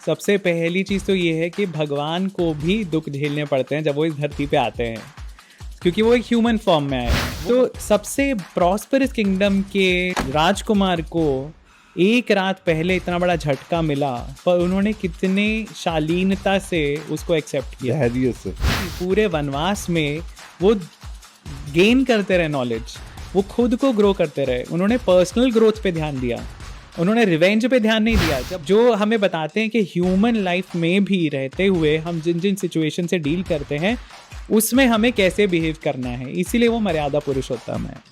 सबसे पहली चीज़ तो ये है कि भगवान को भी दुख झेलने पड़ते हैं जब वो इस धरती पे आते हैं, क्योंकि वो एक ह्यूमन फॉर्म में आए हैं। तो सबसे प्रॉस्परस किंगडम के राजकुमार को एक रात पहले इतना बड़ा झटका मिला, पर उन्होंने कितने शालीनता से उसको एक्सेप्ट किया। धैर्य से पूरे वनवास में वो गेन करते रहे नॉलेज, वो खुद को ग्रो करते रहे। उन्होंने पर्सनल ग्रोथ पे ध्यान दिया, उन्होंने रिवेंज पे ध्यान नहीं दिया। जब जो हमें बताते हैं कि ह्यूमन लाइफ में भी रहते हुए हम जिन जिन सिचुएशन से डील करते हैं उसमें हमें कैसे बिहेव करना है, इसीलिए वो मर्यादा पुरुषोत्तम है।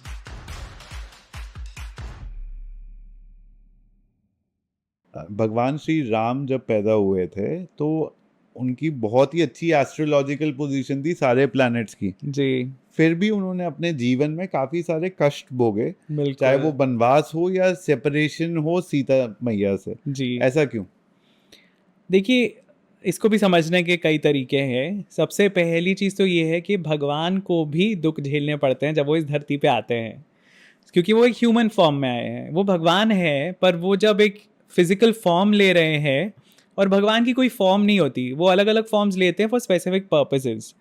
भगवान श्री राम जब पैदा हुए थे तो उनकी बहुत ही अच्छी एस्ट्रोलॉजिकल पोजीशन थी सारे प्लैनेट्स की जी फिर भी उन्होंने अपने जीवन में काफी सारे कष्ट भोगे, बिल्कुल। चाहे वो वनवास हो या सेपरेशन हो सीता मैया से। जी ऐसा क्यों? देखिए, इसको भी समझने के कई तरीके हैं। सबसे पहली चीज़ तो ये है कि भगवान को भी दुख झेलने पड़ते हैं जब वो इस धरती पे आते हैं, क्योंकि वो एक ह्यूमन फॉर्म में आए हैं। वो भगवान है, पर वो जब एक फिजिकल फॉर्म ले रहे हैं, और भगवान की कोई फॉर्म नहीं होती, वो अलग अलग फॉर्म्स लेते हैं फॉर स्पेसिफिक पर्पसेस।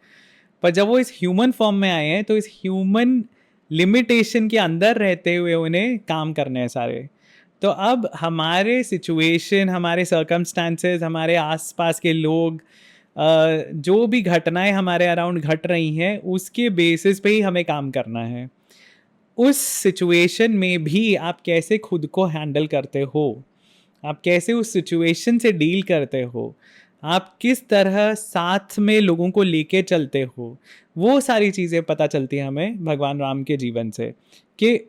पर जब वो इस ह्यूमन फॉर्म में आए हैं तो इस ह्यूमन लिमिटेशन के अंदर रहते हुए उन्हें काम करने हैं सारे। तो अब हमारे सिचुएशन, हमारे सर्कमस्टांसेस, हमारे आसपास के लोग, जो भी घटनाएं हमारे अराउंड घट रही हैं उसके बेसिस पे ही हमें काम करना है। उस सिचुएशन में भी आप कैसे खुद को हैंडल करते हो, आप कैसे उस सिचुएशन से डील करते हो, आप किस तरह साथ में लोगों को लेके चलते हो, वो सारी चीज़ें पता चलती हैं हमें भगवान राम के जीवन से। कि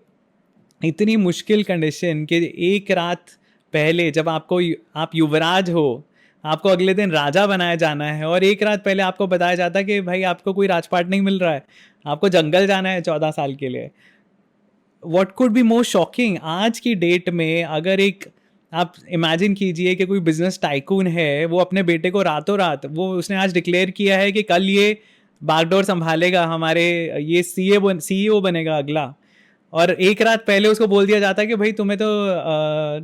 इतनी मुश्किल कंडीशन कि एक रात पहले जब आप युवराज हो, आपको अगले दिन राजा बनाया जाना है, और एक रात पहले आपको बताया जाता है कि भाई आपको कोई राजपाट नहीं मिल रहा है, आपको जंगल जाना है 14 साल के लिए। What could be more shocking आज की डेट में? अगर एक आप इमेजिन कीजिए कि कोई बिजनेस टाइकून है, वो अपने बेटे को रातों रात, वो उसने आज डिक्लेयर किया है कि कल ये बागडोर संभालेगा, हमारे ये सीईओ बनेगा अगला, और एक रात पहले उसको बोल दिया जाता है कि भाई तुम्हें तो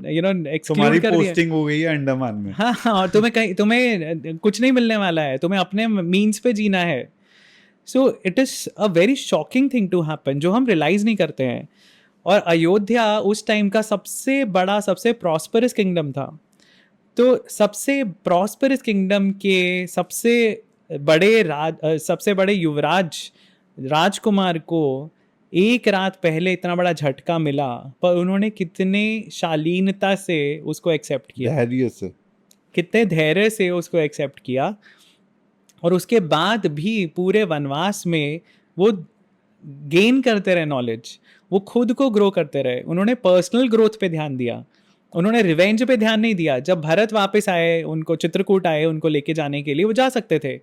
तुम्हारी एक्सक्लूड कर दिया। पोस्टिंग हो गई है अंडमान में। हाँ हाँ, और तुम्हें कुछ नहीं मिलने वाला है, तुम्हें अपने मीन्स पे जीना है। So it is a very shocking thing to happen, जो हम रियलाइज नहीं करते हैं। और अयोध्या उस टाइम का सबसे बड़ा, सबसे प्रॉस्परस किंगडम था। तो सबसे प्रॉस्परस किंगडम के सबसे बड़े युवराज राजकुमार को एक रात पहले इतना बड़ा झटका मिला, पर उन्होंने कितने शालीनता से उसको एक्सेप्ट किया, धैर्य से, कितने धैर्य से उसको एक्सेप्ट किया। और उसके बाद भी पूरे वनवास में वो गेन करते रहे नॉलेज, वो खुद को ग्रो करते रहे। उन्होंने पर्सनल ग्रोथ पे ध्यान दिया, उन्होंने रिवेंज पे ध्यान नहीं दिया। जब भरत वापस आए, उनको चित्रकूट आए उनको लेके जाने के लिए, वो जा सकते थे,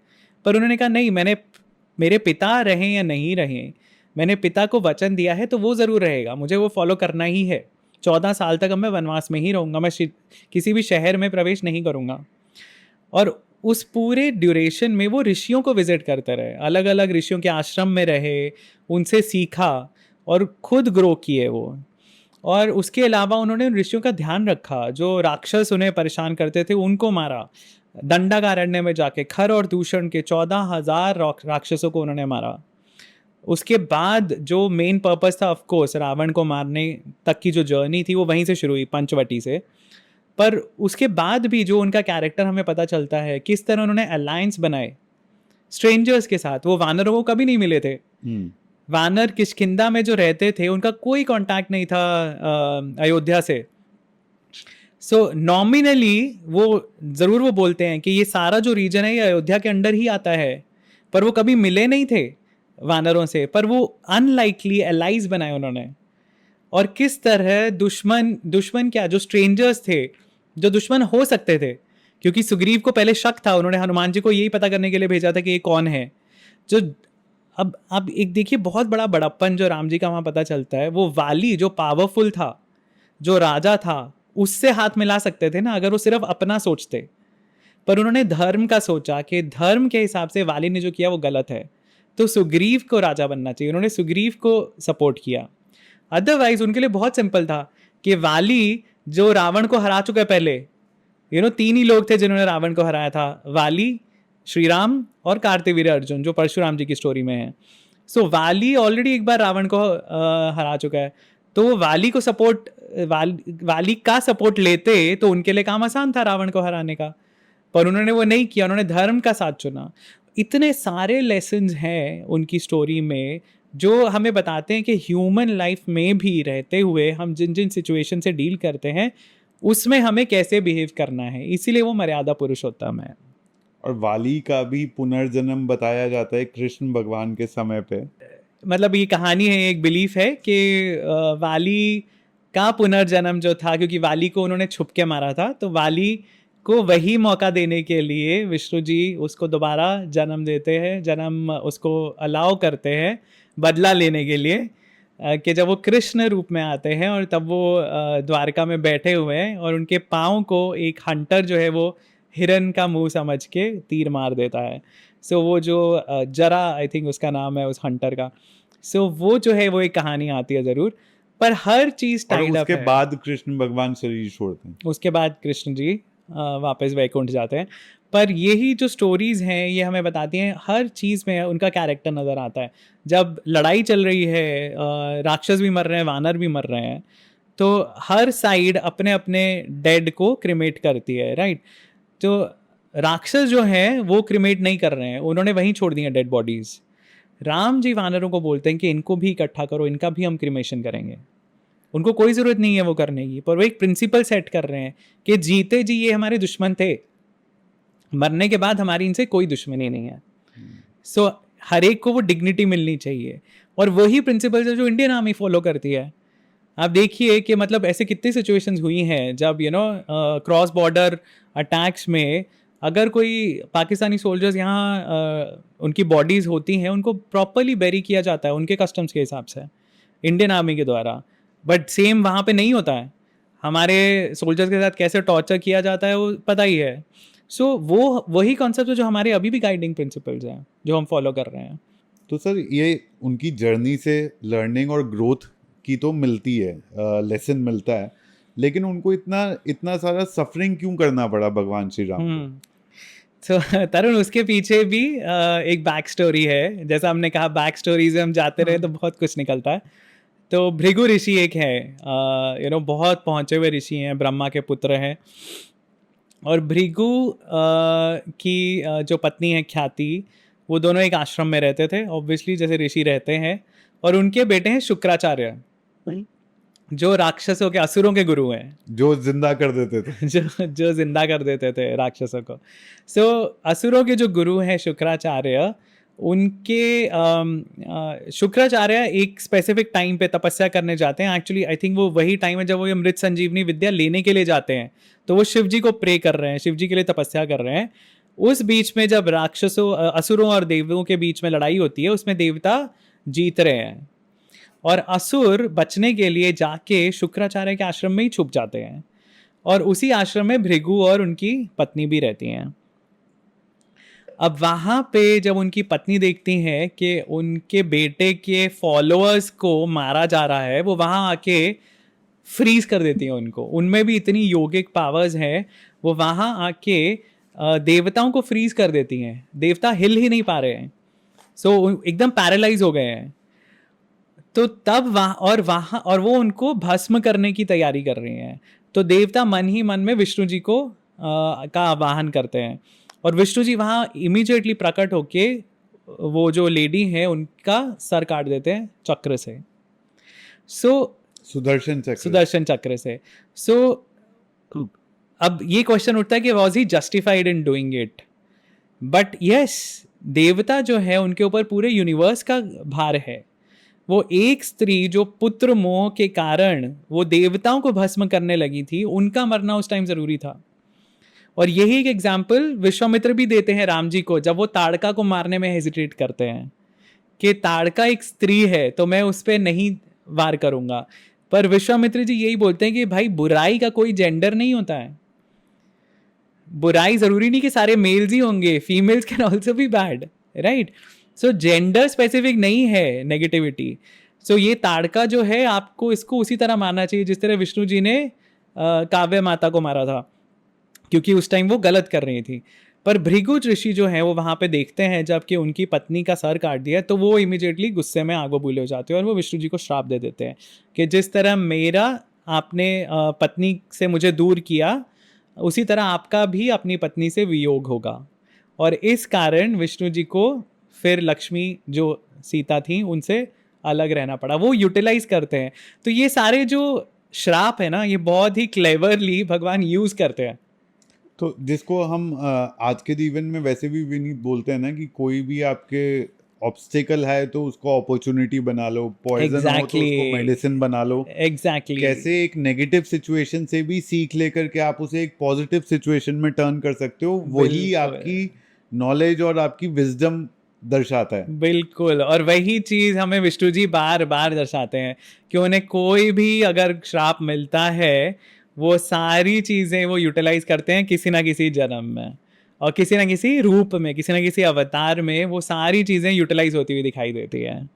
पर उन्होंने कहा नहीं, मेरे पिता रहें या नहीं रहें, मैंने पिता को वचन दिया है तो वो ज़रूर रहेगा, मुझे वो फॉलो करना ही है। 14 साल तक अब मैं वनवास में ही रहूँगा, मैं किसी भी शहर में प्रवेश नहीं करूँगा। और उस पूरे ड्यूरेशन में वो ऋषियों को विजिट करते रहे, अलग अलग ऋषियों के आश्रम में रहे, उनसे सीखा और खुद ग्रो किए वो। और उसके अलावा उन्होंने उन ऋषियों का ध्यान रखा, जो राक्षस उन्हें परेशान करते थे उनको मारा, दंडकारण्य में जाके खर और दूषण के 14,000 राक्षसों को उन्होंने मारा। उसके बाद जो मेन पर्पस था, ऑफ कोर्स रावण को मारने तक की जो जर्नी थी वो वहीं से शुरू हुई, पंचवटी से। पर उसके बाद भी जो उनका कैरेक्टर हमें पता चलता है, किस तरह उन्होंने अलायंस बनाए स्ट्रेंजर्स के साथ। वो वानरों को कभी नहीं मिले थे। वानर किष्किंधा में जो रहते थे उनका कोई कांटेक्ट नहीं था अयोध्या से। सो नॉमिनली वो ज़रूर वो बोलते हैं कि ये सारा जो रीजन है ये अयोध्या के अंडर ही आता है, पर वो कभी मिले नहीं थे वानरों से। पर वो अनलाइकली एलाइज बनाए उन्होंने। और किस तरह दुश्मन क्या, जो स्ट्रेंजर्स थे, जो दुश्मन हो सकते थे, क्योंकि सुग्रीव को पहले शक था, उन्होंने हनुमान जी को यही पता करने के लिए भेजा था कि ये कौन है। जो अब एक देखिए बहुत बड़ा बड़प्पन जो राम जी का वहाँ पता चलता है। वो वाली जो पावरफुल था, जो राजा था, उससे हाथ मिला सकते थे ना अगर वो सिर्फ अपना सोचते, पर उन्होंने धर्म का सोचा कि धर्म के हिसाब से वाली ने जो किया वो गलत है, तो सुग्रीव को राजा बनना चाहिए। उन्होंने सुग्रीव को सपोर्ट किया। अदरवाइज उनके लिए बहुत सिंपल था कि वाली जो रावण को हरा चुका है पहले, तीन ही लोग थे जिन्होंने रावण को हराया था, वाली, श्री राम और कार्तिवीर्य अर्जुन, जो परशुराम जी की स्टोरी में है। सो वाली ऑलरेडी एक बार रावण को हरा चुका है, तो वो वाली को सपोर्ट, वाली का सपोर्ट लेते तो उनके लिए काम आसान था रावण को हराने का, पर उन्होंने वो नहीं किया, उन्होंने धर्म का साथ चुना। इतने सारे लेसन्स हैं उनकी स्टोरी में जो हमें बताते हैं कि ह्यूमन लाइफ में भी रहते हुए हम जिन जिन सिचुएशन से डील करते हैं उसमें हमें कैसे बिहेव करना है, इसीलिए वो मर्यादा पुरुषोत्तम है। और वाली का भी पुनर्जन्म बताया जाता है कृष्ण भगवान के समय पे। मतलब ये कहानी है, एक बिलीफ है कि वाली का पुनर्जन्म जो था, क्योंकि वाली को उन्होंने छुप के मारा था, तो वाली को वही मौका देने के लिए विष्णु जी उसको दोबारा जन्म देते हैं, जन्म उसको अलाउ करते हैं बदला लेने के लिए, कि जब वो कृष्ण रूप में आते हैं और तब वो द्वारका में बैठे हुए हैं और उनके पाँव को एक हंटर जो है वो हिरन का मुंह समझ के तीर मार देता है। सो वो जो जरा, आई थिंक उसका नाम है उस हंटर का, सो वो जो है वो एक कहानी आती है ज़रूर, पर हर चीज़ टाइड अप है। उसके बाद कृष्ण भगवान शरीर छोड़ते हैं, उसके बाद कृष्ण जी वापस वैकुंठ जाते हैं। पर यही जो स्टोरीज़ हैं ये हमें बताती हैं, हर चीज़ में उनका कैरेक्टर नज़र आता है। जब लड़ाई चल रही है, राक्षस भी मर रहे हैं, वानर भी मर रहे हैं, तो हर साइड अपने अपने डेड को क्रिमेट करती है, राइट। तो राक्षस जो हैं वो क्रिमेट नहीं कर रहे हैं, उन्होंने वहीं छोड़ दी हैं डेड बॉडीज़। राम जी वानरों को बोलते हैं कि इनको भी इकट्ठा करो, इनका भी हम क्रिमेशन करेंगे। उनको कोई ज़रूरत नहीं है वो करने की, पर वो एक प्रिंसिपल सेट कर रहे हैं कि जीते जी ये हमारे दुश्मन थे, मरने के बाद हमारी इनसे कोई दुश्मनी नहीं है। सो हर एक को वो डिग्निटी मिलनी चाहिए, और वही प्रिंसिपल है जो इंडियन आर्मी फॉलो करती है। आप देखिए कि मतलब ऐसे कितनी सिचुएशंस हुई हैं जब क्रॉस बॉर्डर अटैक्स में अगर कोई पाकिस्तानी सोल्जर्स यहाँ उनकी बॉडीज़ होती हैं, उनको प्रॉपरली बेरी किया जाता है उनके कस्टम्स के हिसाब से इंडियन आर्मी के द्वारा, बट सेम वहाँ पे नहीं होता है। हमारे सोल्जर्स के साथ कैसे टॉर्चर किया जाता है वो पता ही है। सो वो वही कॉन्सेप्ट है जो हमारे अभी भी गाइडिंग प्रिंसिपल्स हैं जो हम फॉलो कर रहे हैं। तो सर ये उनकी जर्नी से लर्निंग और ग्रोथ की तो मिलती है, लेसन मिलता है, लेकिन उनको इतना इतना सारा सफरिंग क्यों करना पड़ा भगवान श्री राम को? तो तरुण उसके पीछे भी एक बैक स्टोरी है। जैसा हमने कहा बैक स्टोरीज में हम जाते रहे तो बहुत कुछ निकलता है। तो भृगु ऋषि एक है, बहुत पहुँचे हुए ऋषि हैं, ब्रह्मा के पुत्र हैं, और भृगु की जो पत्नी है ख्याति, वो दोनों एक आश्रम में रहते थे ऑब्वियसली जैसे ऋषि रहते हैं, और उनके बेटे हैं शुक्राचार्य जो राक्षसों के, असुरों के गुरु हैं, जो जिंदा कर देते थे जो जिंदा कर देते थे राक्षसों को। सो असुरों के जो गुरु हैं शुक्राचार्य, उनके शुक्राचार्य एक स्पेसिफिक टाइम पे तपस्या करने जाते हैं। एक्चुअली आई थिंक वो वही टाइम है जब वो अमृत संजीवनी विद्या लेने के लिए जाते हैं, तो वो शिव जी को प्रे कर रहे हैं, शिव जी के लिए तपस्या कर रहे हैं। उस बीच में जब राक्षसों, असुरों और देवों के बीच में लड़ाई होती है, उसमें देवता जीत रहे हैं और असुर बचने के लिए जाके शुक्राचार्य के आश्रम में ही छुप जाते हैं, और उसी आश्रम में भृगु और उनकी पत्नी भी रहती हैं। अब वहाँ पे जब उनकी पत्नी देखती हैं कि उनके बेटे के फॉलोअर्स को मारा जा रहा है, वो वहाँ आके फ्रीज कर देती हैं उनको। उनमें भी इतनी योगिक पावर्स हैं, वो वहाँ आके देवताओं को फ्रीज कर देती हैं। देवता हिल ही नहीं पा रहे हैं, सो एकदम पैरालाइज हो गए हैं। तो तब वहाँ और वो उनको भस्म करने की तैयारी कर रही हैं। तो देवता मन ही मन में विष्णु जी को का आवाहन करते हैं, और विष्णु जी वहाँ इमीडिएटली प्रकट होके वो जो लेडी है उनका सर काट देते हैं चक्र से। सुदर्शन चक्र से। अब ये क्वेश्चन उठता है कि was he justified in doing it? But yes, देवता जो है उनके ऊपर पूरे यूनिवर्स का भार है। वो एक स्त्री जो पुत्र मोह के कारण वो देवताओं को भस्म करने लगी थी, उनका मरना उस टाइम जरूरी था। और यही एक एग्जाम्पल विश्वामित्र भी देते हैं राम जी को, जब वो ताड़का को मारने में हेजिटेट करते हैं कि ताड़का एक स्त्री है तो मैं उस पर नहीं वार करूंगा। पर विश्वामित्र जी यही बोलते हैं कि भाई बुराई का कोई जेंडर नहीं होता है, बुराई जरूरी नहीं कि सारे मेल्स ही होंगे, females can also be bad, right. So gender specific नहीं है नेगेटिविटी। सो ये ताड़का जो है आपको इसको उसी तरह मानना चाहिए जिस तरह विष्णु जी ने काव्य माता को मारा था। क्योंकि उस टाइम वो गलत कर रही थी। पर भृगु ऋषि जो है वो वहां पे देखते हैं जब कि उनकी पत्नी का सर काट दिया, तो वो इमिडिएटली गुस्से में आगो बूले हो जाते हैं और वो विष्णु जी को श्राप दे देते हैं कि जिस तरह मेरा आपने पत्नी से मुझे दूर किया, उसी तरह आपका भी अपनी पत्नी से वियोग होगा। और इस कारण विष्णु जी को फिर लक्ष्मी जो सीता थी उनसे अलग रहना पड़ा। वो यूटिलाइज करते हैं। तो ये सारे जो श्राप है ना, ये बहुत ही क्लेवरली भगवान यूज करते हैं। तो जिसको हम आज के जीवन में वैसे भी विनीत बोलते हैं ना कि कोई भी आपके ऑब्स्टिकल है तो उसको अपॉर्चुनिटी बना लो, पॉइजन हो तो एग्जैक्टली, उसको मेडिसिन बना लो। एग्जैक्टली। कैसे एक नेगेटिव सिचुएशन से भी सीख लेकर के आप उसे एक पॉजिटिव सिचुएशन में टर्न कर सकते हो, वही बिल्कुल। आपकी नॉलेज और आपकी विजडम दर्शाता है। बिल्कुल, और वही चीज हमें विष्णु जी बार बार दर्शाते हैं कि उन्हें कोई भी अगर श्राप मिलता है, वो सारी चीजें वो यूटिलाइज करते हैं किसी ना किसी जन्म में, और किसी ना किसी रूप में, किसी ना किसी अवतार में वो सारी चीजें यूटिलाइज होती हुई दिखाई देती है।